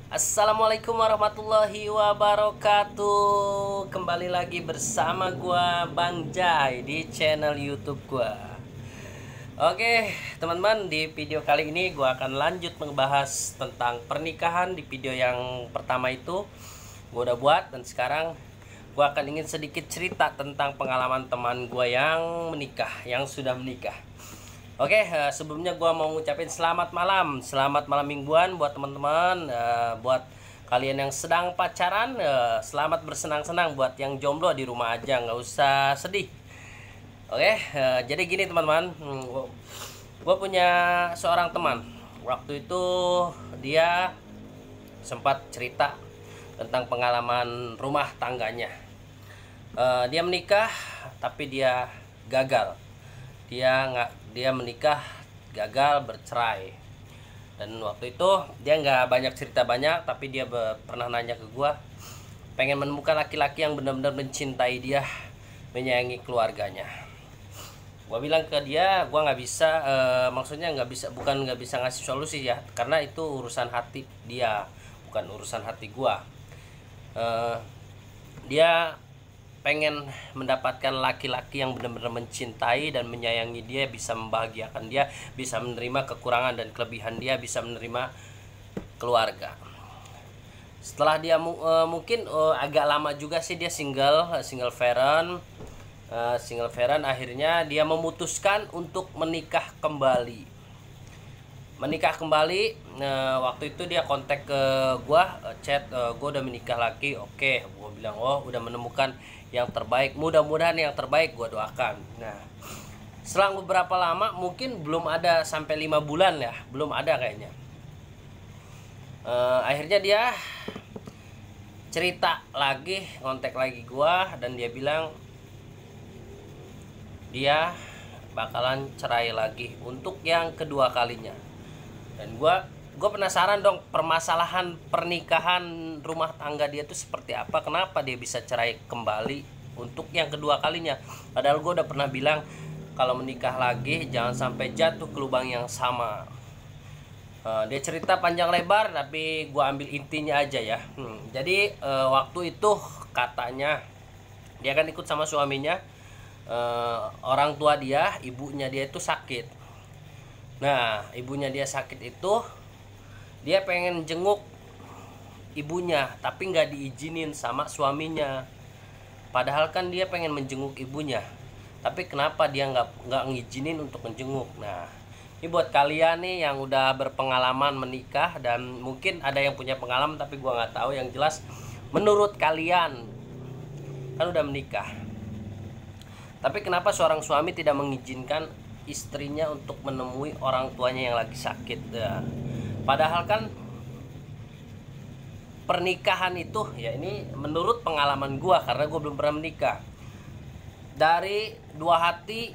Assalamualaikum warahmatullahi wabarakatuh. Kembali lagi bersama gua Bang Jai di channel YouTube gua. Oke, teman-teman, di video kali ini gua akan lanjut membahas tentang pernikahan. Di video yang pertama itu gua udah buat, dan sekarang gua akan ingin sedikit cerita tentang pengalaman teman gua yang menikah, yang sudah menikah. Oke, sebelumnya gua mau ngucapin selamat malam mingguan buat teman-teman, buat kalian yang sedang pacaran, selamat bersenang-senang. Buat yang jomblo di rumah aja, nggak usah sedih. Oke, jadi gini teman-teman, gua punya seorang teman. Waktu itu dia sempat cerita tentang pengalaman rumah tangganya. Dia menikah, tapi dia gagal. Dia menikah gagal, bercerai. Dan waktu itu dia nggak banyak cerita banyak, tapi dia pernah nanya ke gua, pengen menemukan laki-laki yang benar-benar mencintai dia, menyayangi keluarganya. Gua bilang ke dia, gua nggak bisa, maksudnya nggak bisa, bukan nggak bisa ngasih solusi ya, karena itu urusan hati dia, bukan urusan hati gua. Dia pengen mendapatkan laki-laki yang benar-benar mencintai dan menyayangi dia, bisa membahagiakan dia, bisa menerima kekurangan dan kelebihan dia, bisa menerima keluarga. Setelah dia mungkin agak lama juga sih dia single parent, akhirnya dia memutuskan untuk menikah kembali. Waktu itu dia kontak ke gua, chat, gua udah menikah lagi. Oke, gua bilang, oh udah menemukan yang terbaik, mudah-mudahan yang terbaik, gua doakan. Nah, selang beberapa lama, mungkin belum ada sampai 5 bulan ya, belum ada kayaknya, akhirnya dia cerita lagi, kontak lagi gua, dan dia bilang dia bakalan cerai lagi untuk yang kedua kalinya. Dan gue penasaran dong, permasalahan pernikahan rumah tangga dia tuh seperti apa, kenapa dia bisa cerai kembali untuk yang kedua kalinya. Padahal gue udah pernah bilang, kalau menikah lagi jangan sampai jatuh ke lubang yang sama. Dia cerita panjang lebar, tapi gue ambil intinya aja ya. Jadi waktu itu katanya dia kan ikut sama suaminya, orang tua dia, ibunya dia itu sakit. Nah, ibunya dia sakit itu, dia pengen jenguk ibunya, tapi nggak diizinin sama suaminya. Padahal kan dia pengen menjenguk ibunya, tapi kenapa dia nggak ngizinin untuk menjenguk? Nah, ini buat kalian nih yang udah berpengalaman menikah, dan mungkin ada yang punya pengalaman tapi gua nggak tahu. Yang jelas, menurut kalian kan udah menikah, tapi kenapa seorang suami tidak mengizinkan istrinya untuk menemui orang tuanya yang lagi sakit ya? Padahal kan pernikahan itu ya, ini menurut pengalaman gua, karena gua belum pernah menikah, dari dua hati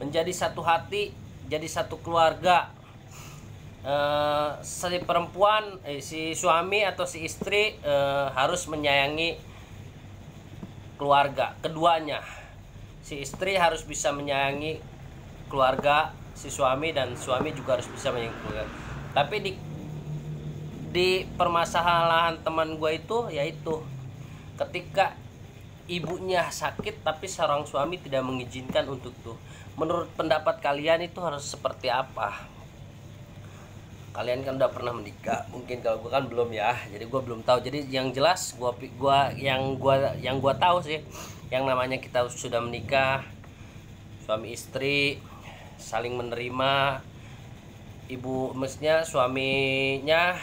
menjadi satu hati, jadi satu keluarga. Si perempuan, si suami atau si istri harus menyayangi keluarga keduanya. Si istri harus bisa menyayangi keluarga si suami, dan suami juga harus bisa menyayangi keluarga. Tapi di permasalahan teman gue itu, yaitu ketika ibunya sakit tapi seorang suami tidak mengizinkan untuk tuh. Menurut pendapat kalian itu harus seperti apa? Kalian kan udah pernah menikah, mungkin kalau gue kan belum ya, jadi gue belum tahu. Jadi yang jelas yang gue tahu sih, yang namanya kita sudah menikah, suami istri saling menerima. Mestinya suaminya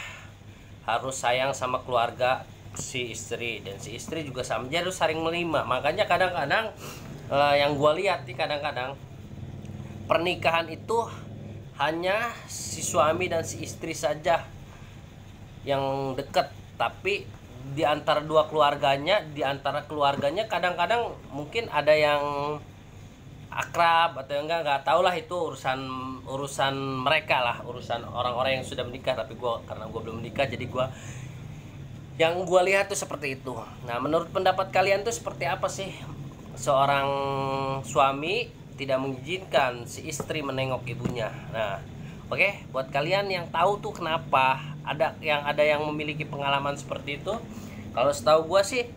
harus sayang sama keluarga si istri, dan si istri juga sama, dia harus saling menerima. Makanya kadang-kadang yang gue lihat nih, kadang-kadang pernikahan itu hanya si suami dan si istri saja yang dekat, tapi di antara antara keluarganya kadang-kadang mungkin ada yang akrab atau enggak tahu lah, itu urusan mereka lah, urusan orang-orang yang sudah menikah. Tapi karena gue belum menikah, jadi yang gue lihat tuh seperti itu. Nah, menurut pendapat kalian tuh seperti apa sih seorang suami tidak mengizinkan si istri menengok ibunya? Nah, Oke, buat kalian yang tahu tuh kenapa ada yang memiliki pengalaman seperti itu, kalau setahu gue sih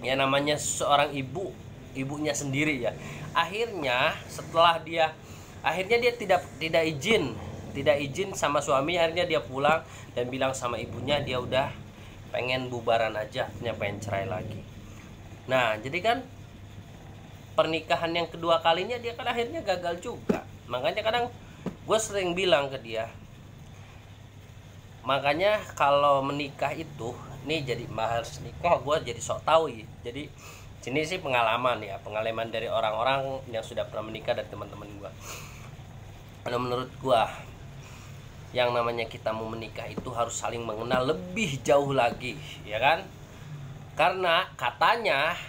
ya namanya seorang ibunya sendiri ya. Akhirnya dia tidak izin sama suaminya. Akhirnya dia pulang dan bilang sama ibunya dia udah pengen bubaran aja, pengen cerai lagi. Nah, jadi kan pernikahan yang kedua kalinya dia kan akhirnya gagal juga. Makanya kadang gue sering bilang ke dia, makanya kalau menikah itu nih, jadi harus nikah, gue jadi sok tahu ya. Jadi sini sih pengalaman dari orang-orang yang sudah pernah menikah dan teman-teman gue. Karena menurut gue yang namanya kita mau menikah itu harus saling mengenal lebih jauh lagi, ya kan? Karena katanya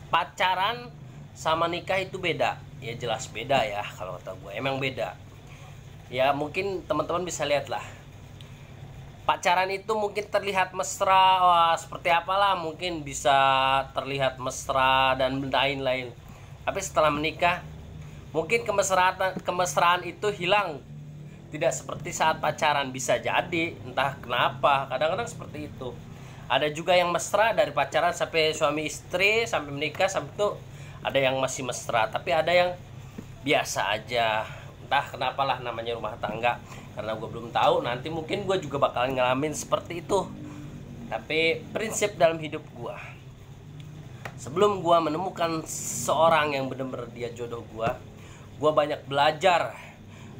pacaran sama nikah itu beda. Ya jelas beda ya, kalau kata gue emang beda. Ya mungkin teman-teman bisa lihat lah, pacaran itu mungkin terlihat mesra, wah seperti apalah, mungkin bisa terlihat mesra dan lain-lain. Tapi setelah menikah mungkin kemesraan itu hilang, tidak seperti saat pacaran. Bisa jadi, entah kenapa, kadang-kadang seperti itu. Ada juga yang mesra dari pacaran sampai suami istri, sampai menikah, sampai itu ada yang masih mesra, tapi ada yang biasa aja. Entah kenapalah, namanya rumah tangga. Karena gue belum tahu, nanti mungkin gue juga bakalan ngalamin seperti itu. Tapi prinsip dalam hidup gue, sebelum gue menemukan seorang yang benar-benar dia jodoh gue banyak belajar.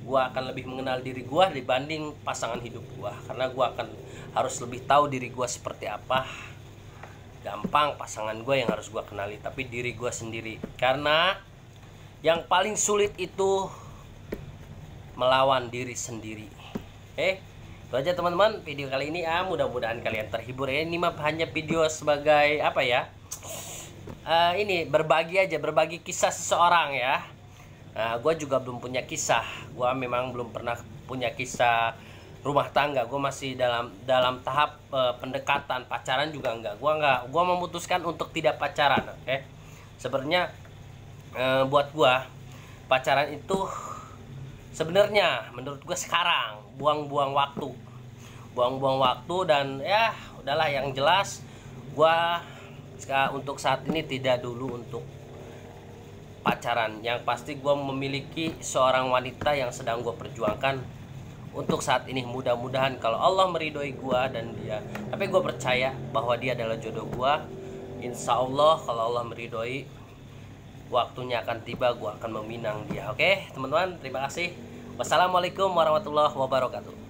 Gue akan lebih mengenal diri gue dibanding pasangan hidup gue. Karena gue akan harus lebih tahu diri gue seperti apa. Gampang pasangan gue yang harus gue kenali, tapi diri gue sendiri. Karena yang paling sulit itu melawan diri sendiri. Itu aja teman-teman video kali ini. Mudah-mudahan kalian terhibur ya. Ini mah hanya video sebagai apa ya, ini berbagi kisah seseorang ya. Gue juga belum punya kisah. Gue memang belum pernah punya kisah rumah tangga. Gue masih dalam tahap pendekatan. Pacaran juga enggak. Gue memutuskan untuk tidak pacaran. Sebenarnya buat gue pacaran itu sebenarnya menurut gue sekarang buang-buang waktu dan ya udahlah. Yang jelas gue untuk saat ini tidak dulu untuk pacaran. Yang pasti gue memiliki seorang wanita yang sedang gue perjuangkan untuk saat ini. Mudah-mudahan kalau Allah meridhoi gue dan dia, tapi gue percaya bahwa dia adalah jodoh gue. Insya Allah kalau Allah meridhoi, waktunya akan tiba, gue akan meminang dia. Oke teman-teman, terima kasih. Wassalamualaikum warahmatullahi wabarakatuh.